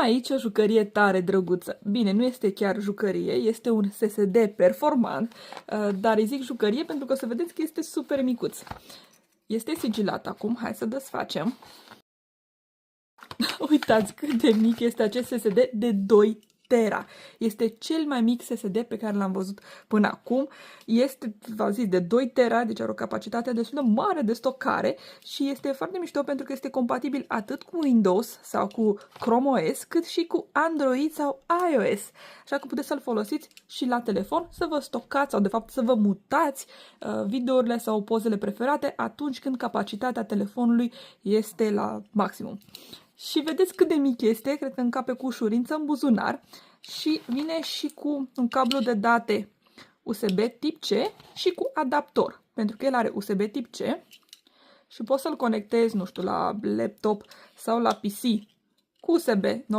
aici o jucărie tare drăguță. Bine, nu este chiar jucărie, este un SSD performant, dar îi zic jucărie pentru că o să vedeți că este super micuț. Este sigilat acum, hai să desfacem. Uitați cât de mic este acest SSD de 2 tera. Este cel mai mic SSD pe care l-am văzut până acum. Este, v-am zis, de 2 tera, deci are o capacitate destul de mare de stocare și este foarte mișto pentru că este compatibil atât cu Windows sau cu Chrome OS, cât și cu Android sau iOS. Așa că puteți să-l folosiți și la telefon să vă stocați sau de fapt să vă mutați videourile sau pozele preferate atunci când capacitatea telefonului este la maximum. Și vedeți cât de mic este, cred că încape cu ușurință în buzunar și vine și cu un cablu de date USB tip C și cu adaptor, pentru că el are USB tip C și poți să-l conectezi, nu știu, la laptop sau la PC cu USB